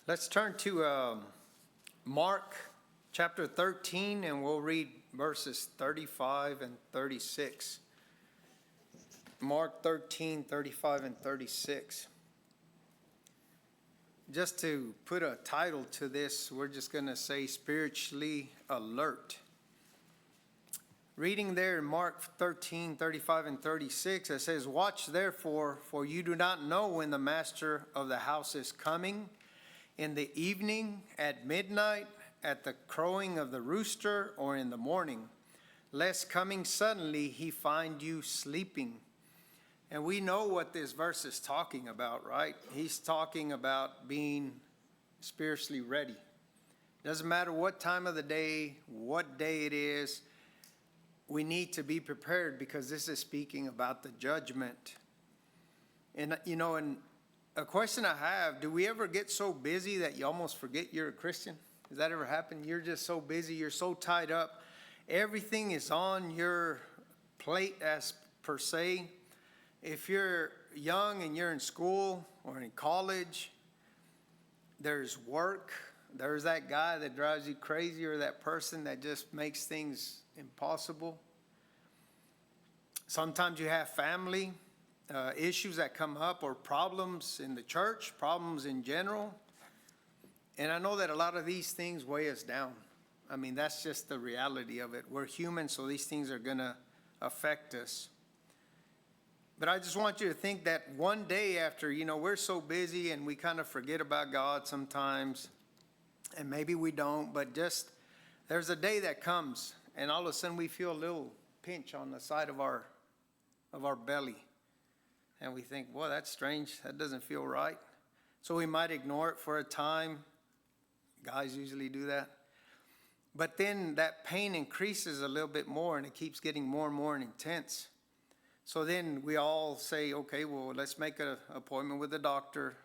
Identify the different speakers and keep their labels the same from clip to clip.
Speaker 1: Let's turn to Mark chapter 13, and we'll read verses 35 and 36. Mark 13, 35 and 36. Just to put a title to this, we're just going to say spiritually alert. Reading there in Mark 13, 35 and 36, it says, "Watch therefore, for you do not know when the master of the house is coming, in the evening, at midnight, at the crowing of the rooster, or in the morning, lest coming suddenly he find you sleeping." And we know what this verse is talking about, right? He's talking about being spiritually ready. Doesn't matter what time of the day, what day it is, we need to be prepared because this is speaking about the judgment. And and a question I have, do we ever get so busy that you almost forget you're a Christian? Does that ever happen? You're just so busy, you're so tied up. Everything is on your plate as per se. If you're young and you're in school or in college, there's work. There's that guy that drives you crazy or that person that just makes things impossible. Sometimes you have family issues that come up or problems in the church, problems in general. And I know that a lot of these things weigh us down. I mean, that's just the reality of it. We're human, so these things are going to affect us. But I just want you to think that one day after, we're so busy and we kind of forget about God sometimes, and maybe we don't, but just there's a day that comes and all of a sudden we feel a little pinch on the side of our belly. And we think, well, that's strange. That doesn't feel right. So we might ignore it for a time. Guys usually do that. But then that pain increases a little bit more and it keeps getting more and more intense. So then we all say, okay, well, let's make an appointment with the doctor.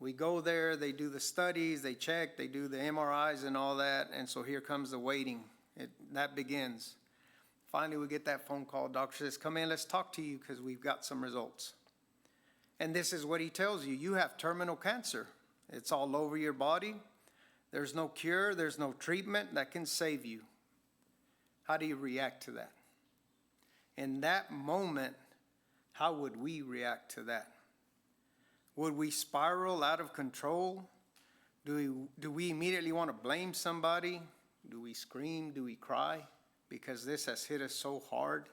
Speaker 1: We go there, they do the studies, they check, they do the MRIs and all that. And so here comes the waiting. That begins. Finally, we get that phone call. Doctor says, come in, let's talk to you because we've got some results. And this is what he tells you. You have terminal cancer. It's all over your body. There's no cure. There's no treatment that can save you. How do you react to that? In that moment, how would we react to that? Would we spiral out of control? Do we immediately want to blame somebody? Do we scream? Do we cry? Because this has hit us so hard.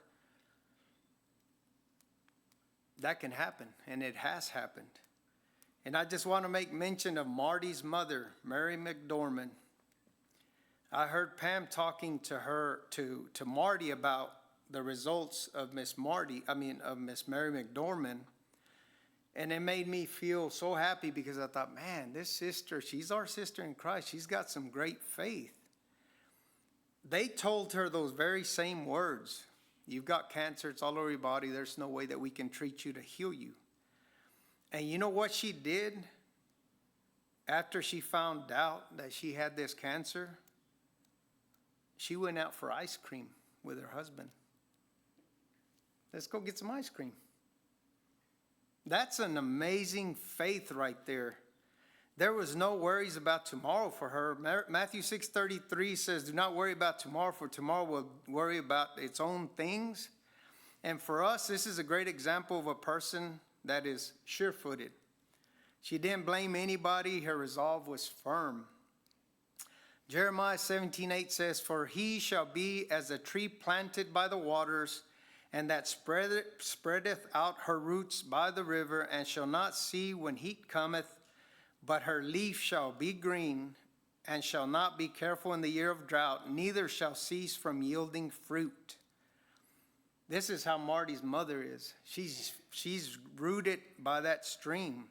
Speaker 1: That can happen, and it has happened. And I just want to make mention of Marty's mother, Mary McDormand. I heard Pam talking to Marty about the results of Miss Mary McDormand. And it made me feel so happy because I thought, man, this sister, she's our sister in Christ. She's got some great faith. They told her those very same words. You've got cancer, it's all over your body. There's no way that we can treat you to heal you. And you know what she did after she found out that she had this cancer? She went out for ice cream with her husband. Let's go get some ice cream. That's an amazing faith right there. There was no worries about tomorrow for her. Matthew 6:33 says, do not worry about tomorrow, for tomorrow will worry about its own things. And for us, this is a great example of a person that is sure-footed. She didn't blame anybody. Her resolve was firm. Jeremiah 17:8 says, for he shall be as a tree planted by the waters, and that spreadeth out her roots by the river, and shall not see when heat cometh, but her leaf shall be green, and shall not be careful in the year of drought, neither shall cease from yielding fruit. This is how Marty's mother is. She's rooted by that stream.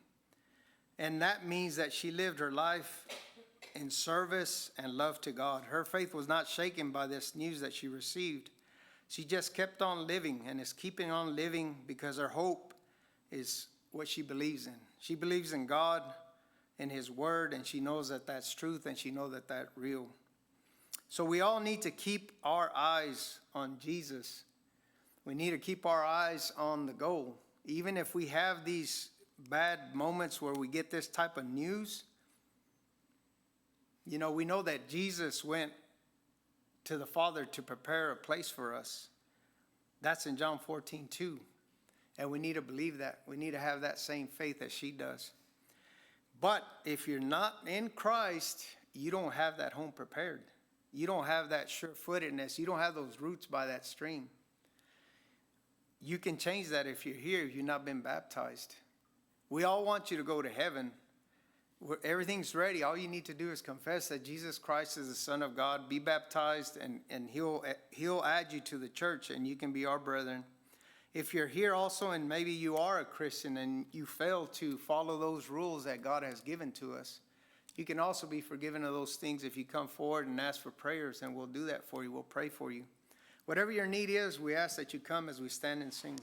Speaker 1: And that means that she lived her life in service and love to God. Her faith was not shaken by this news that she received. She just kept on living and is keeping on living because her hope is what she believes in. She believes in God and His Word, and she knows that that's truth, and she knows that that's real. So we all need to keep our eyes on Jesus. We need to keep our eyes on the goal. Even if we have these bad moments where we get this type of news, You know, we know that Jesus went to the Father to prepare a place for us. That's in John 14:2. And we need to believe that. We need to have that same faith that she does. But if you're not in Christ, you don't have that home prepared. You don't have that sure-footedness. You don't have those roots by that stream. You can change that if you're here, if you've not been baptized. We all want you to go to heaven. Everything's ready. All you need to do is confess that Jesus Christ is the Son of God, be baptized, and he'll add you to the church, and you can be our brethren. If you're here also and maybe you are a Christian and you fail to follow those rules that God has given to us, you can also be forgiven of those things if you come forward and ask for prayers, and we'll do that for you. We'll pray for you. Whatever your need is, we ask that you come as we stand and sing.